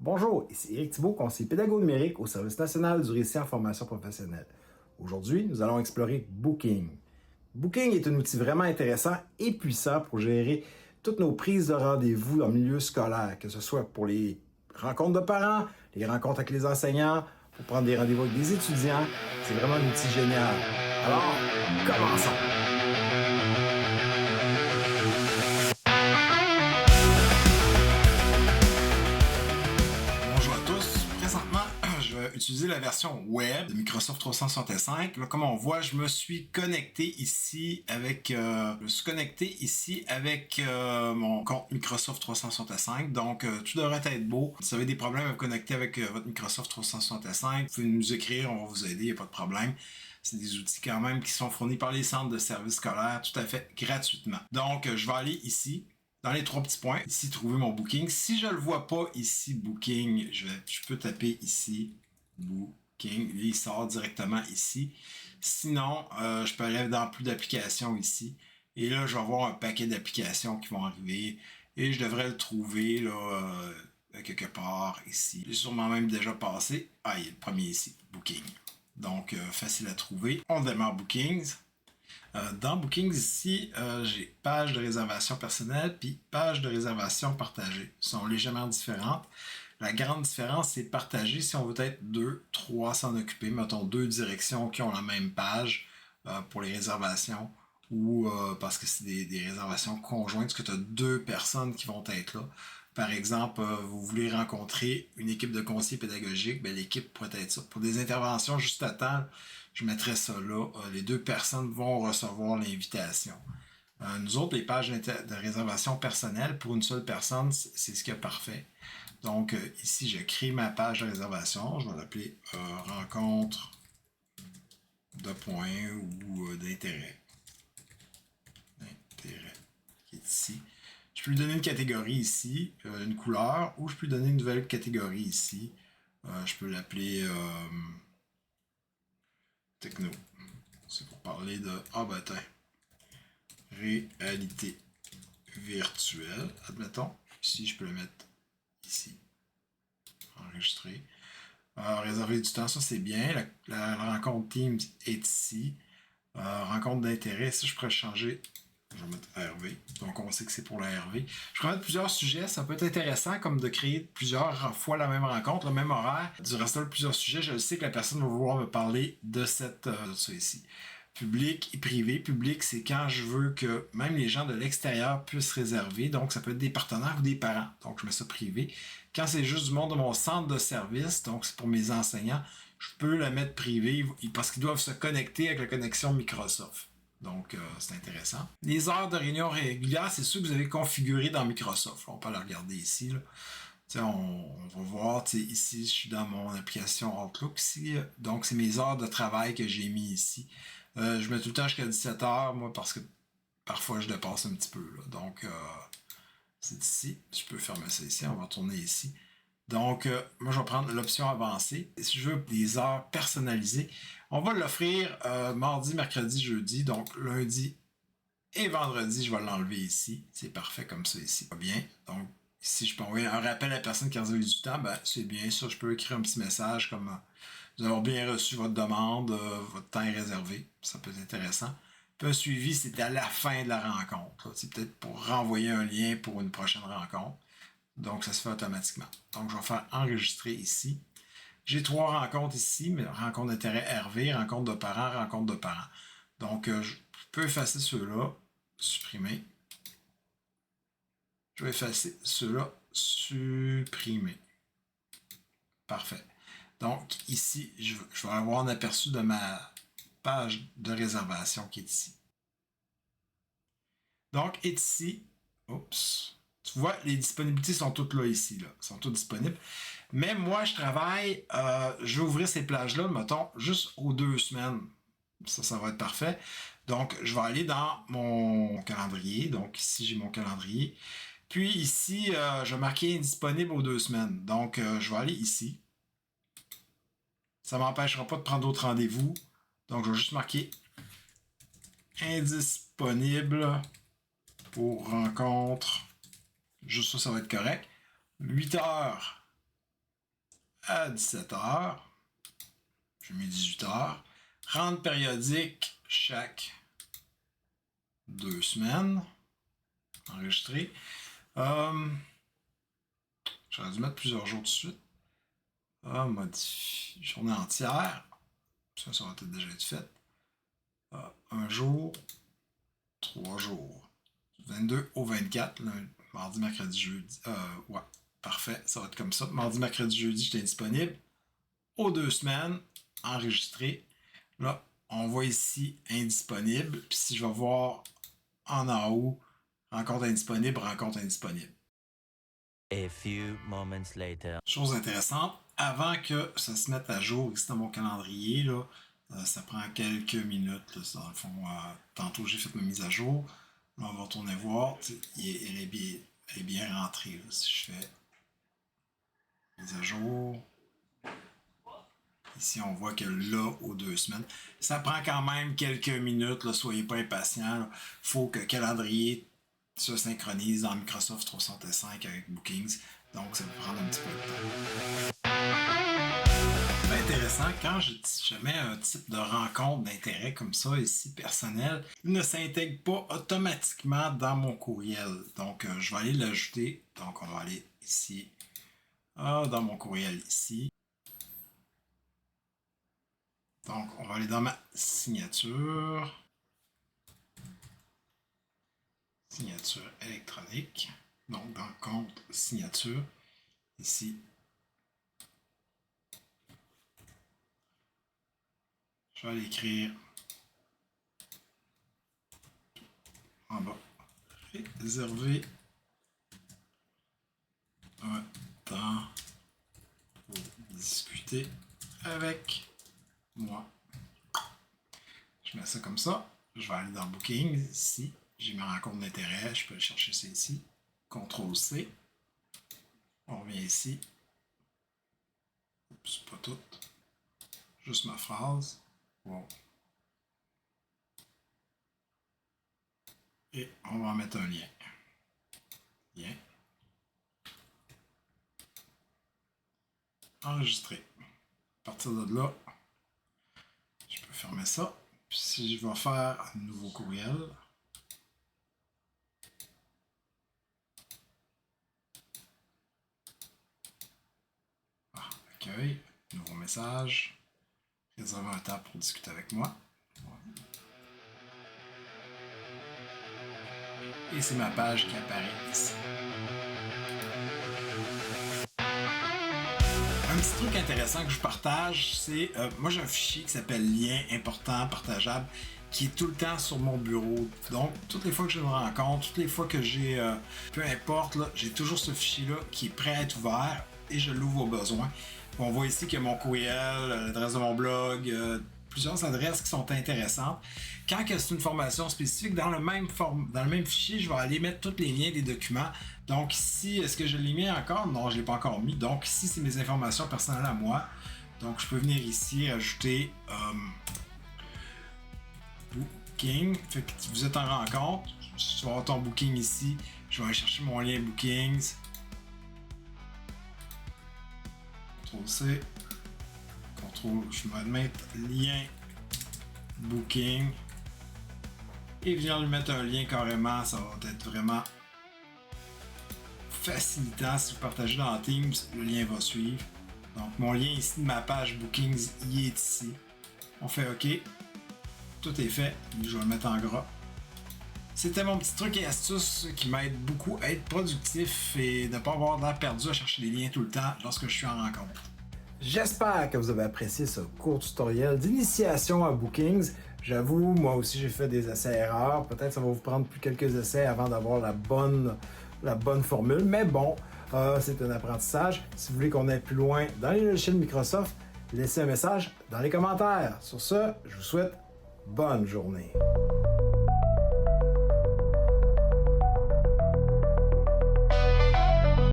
Bonjour, ici Éric Thibault, conseiller pédago numérique au Service national du récit en formation professionnelle. Aujourd'hui, nous allons explorer Booking. Booking est un outil vraiment intéressant et puissant pour gérer toutes nos prises de rendez-vous en milieu scolaire, que ce soit pour les rencontres de parents, les rencontres avec les enseignants, pour prendre des rendez-vous avec des étudiants. C'est vraiment un outil génial. Alors, commençons! Bonjour à tous. Présentement, je vais utiliser la version web de Microsoft 365. Là, comme on voit, je me suis connecté ici avec, mon compte Microsoft 365. Donc, tout devrait être beau. Si vous avez des problèmes à vous connecter avec votre Microsoft 365, vous pouvez nous écrire, on va vous aider, il n'y a pas de problème. C'est des outils quand même qui sont fournis par les centres de services scolaires tout à fait gratuitement. Donc, je vais aller ici. Dans les trois petits points, ici, trouver mon booking. Si je ne le vois pas ici, booking, je peux taper ici, booking. Il sort directement ici. Sinon, je peux aller dans plus d'applications ici. Et là, je vais avoir un paquet d'applications qui vont arriver. Et je devrais le trouver là, quelque part ici. J'ai sûrement même déjà passé. Ah, il y a le premier ici, booking. Donc, facile à trouver. On démarre Bookings. Dans Bookings ici, j'ai page de réservation personnelle puis page de réservation partagée. Ils sont légèrement différentes. La grande différence, c'est partagé si on veut être 2, 3 s'en occuper. Mettons 2 directions qui ont la même page pour les réservations ou parce que c'est des réservations conjointes, parce que tu as 2 personnes qui vont être là. Par exemple, vous voulez rencontrer une équipe de conseillers pédagogiques, ben, l'équipe pourrait être ça. Pour des interventions juste à temps, je mettrais ça là. Les 2 personnes vont recevoir l'invitation. Nous autres, les pages de réservation personnelle, pour une seule personne, c'est ce qui est parfait. Donc, ici, je crée ma page de réservation. Je vais l'appeler rencontre de points ou d'intérêt. D'intérêt, qui est ici. Je peux lui donner une catégorie ici, une couleur, ou je peux lui donner une nouvelle catégorie ici. Je peux l'appeler techno. C'est pour parler de réalité virtuelle, admettons. Ici, je peux le mettre ici. Enregistrer. Réserver du temps, ça c'est bien. La rencontre Teams est ici. Rencontre d'intérêt, si je pourrais changer, je vais mettre RV. Donc on sait que c'est pour la RV. Je pourrais mettre plusieurs sujets, ça peut être intéressant comme de créer plusieurs fois la même rencontre, le même horaire. Du reste de plusieurs sujets, je sais que la personne va vouloir me parler de ça ici. Public et privé. Public, c'est quand je veux que même les gens de l'extérieur puissent réserver. Donc, ça peut être des partenaires ou des parents. Donc, je mets ça privé. Quand c'est juste du monde de mon centre de service, donc c'est pour mes enseignants, je peux le mettre privé parce qu'ils doivent se connecter avec la connexion Microsoft. Donc, c'est intéressant. Les heures de réunion régulières, c'est ceux que vous avez configurés dans Microsoft. Là, on peut le regarder ici. Là. On va voir, ici, je suis dans mon application Outlook. Ici, donc, c'est mes heures de travail que j'ai mis ici. Je mets tout le temps jusqu'à 17h, moi, parce que parfois je dépasse un petit peu. Là. Donc, c'est ici. Je peux fermer ça ici. On va tourner ici. Donc, moi, je vais prendre l'option avancée. Et si je veux des heures personnalisées, on va l'offrir mardi, mercredi, jeudi. Donc, lundi et vendredi, je vais l'enlever ici. C'est parfait comme ça ici. Bien. Donc, si je peux envoyer un rappel à la personne qui a réservé du temps, ben, c'est bien ça. Je peux écrire un petit message comme vous avez bien reçu votre demande, votre temps est réservé. Ça peut être intéressant. Puis un suivi, c'est à la fin de la rencontre. C'est peut-être pour renvoyer un lien pour une prochaine rencontre. Donc, ça se fait automatiquement. Donc, je vais faire enregistrer ici. J'ai 3 rencontres ici, mais rencontre d'intérêt RV, rencontre de parents, rencontre de parents. Donc, je peux effacer ceux-là, supprimer. Je vais effacer ceux-là, supprimer. Parfait. Donc, ici, je vais avoir un aperçu de ma page de réservation qui est ici. Donc, est ici. Oups. Tu vois, les disponibilités sont toutes là ici. Là. Sont toutes disponibles. Mais moi, je travaille, je vais ouvrir ces plages-là, mettons, juste aux 2 semaines. Ça va être parfait. Donc, je vais aller dans mon calendrier. Donc, ici, j'ai mon calendrier. Puis, ici, je vais marquer indisponible aux 2 semaines. Donc, je vais aller ici. Ça ne m'empêchera pas de prendre d'autres rendez-vous. Donc, je vais juste marquer indisponible pour rencontre. Juste ça va être correct. 8 heures à 17h. J'ai mis 18h. Rente périodique chaque 2 semaines. Enregistré. J'aurais dû mettre plusieurs jours de suite. Modifier. Journée entière. Ça va peut-être déjà être fait. Un jour. 3 jours. 22 au 24. Lundi, mardi, mercredi, jeudi. Ouais. Parfait. Ça va être comme ça. Mardi, mercredi, jeudi, j'étais disponible. Aux 2 semaines. Enregistré. Là, on voit ici indisponible. Puis si je vais voir en haut, rencontre indisponible, rencontre indisponible. A few moments later. Chose intéressante, avant que ça se mette à jour ici dans mon calendrier, là, ça prend quelques minutes. Là, dans le fond, tantôt j'ai fait ma mise à jour. Là, on va retourner voir. Elle est bien rentrée. Là, si je fais mise à jour. Ici, on voit que là, aux 2 semaines, ça prend quand même quelques minutes. Là, soyez pas impatients. Il faut que le calendrier se synchronise dans Microsoft 365 avec Bookings. Donc, ça va prendre un petit peu de temps. C'est intéressant, quand je mets un type de rencontre d'intérêt comme ça, ici, personnel, il ne s'intègre pas automatiquement dans mon courriel. Donc, je vais aller l'ajouter. Donc, on va aller ici, dans mon courriel ici. Donc, on va aller dans ma signature. Signature électronique. Donc, dans le compte signature, ici. Je vais aller écrire en bas. Réserver un temps pour discuter avec moi. Je mets ça comme ça. Je vais aller dans Booking ici. J'ai ma rencontre d'intérêt. Je peux chercher ça ici. CTRL-C. On revient ici. C'est pas tout. Juste ma phrase. Wow. Et on va en mettre un lien. Lien. Enregistrer. À partir de là, je peux fermer ça. Puis si je vais faire un nouveau courriel, accueil, nouveau message, réserver un temps pour discuter avec moi. Et c'est ma page qui apparaît ici. Un petit truc intéressant que je partage, c'est moi j'ai un fichier qui s'appelle lien important partageable qui est tout le temps sur mon bureau. Donc toutes les fois que j'ai une rencontre, toutes les fois que j'ai peu importe, j'ai toujours ce fichier-là qui est prêt à être ouvert et je l'ouvre au besoin. On voit ici qu'il y a mon courriel, l'adresse de mon blog, plusieurs adresses qui sont intéressantes. Quand c'est une formation spécifique, dans le même fichier, je vais aller mettre tous les liens des documents. Donc ici, est-ce que je l'ai mis encore? Non, je ne l'ai pas encore mis. Donc ici, c'est mes informations personnelles à moi. Donc je peux venir ici ajouter Booking. Fait que vous êtes en rencontre. Tu vas avoir ton Booking ici. Je vais aller chercher mon lien Bookings. CTRL-C. Je vais mettre lien Booking. Et venir lui mettre un lien carrément. Ça va être vraiment facilitant. Si vous partagez dans Teams, le lien va suivre. Donc mon lien ici de ma page Bookings, il est ici. On fait OK. Tout est fait. Je vais le mettre en gras. C'était mon petit truc et astuce qui m'aide beaucoup à être productif et ne pas avoir l'air perdu à chercher des liens tout le temps lorsque je suis en rencontre. J'espère que vous avez apprécié ce court tutoriel d'initiation à Bookings. J'avoue, moi aussi j'ai fait des essais-erreurs. Peut-être ça va vous prendre plus quelques essais avant d'avoir la bonne formule. Mais bon, c'est un apprentissage. Si vous voulez qu'on aille plus loin dans les logiciels Microsoft, laissez un message dans les commentaires. Sur ce, je vous souhaite bonne journée.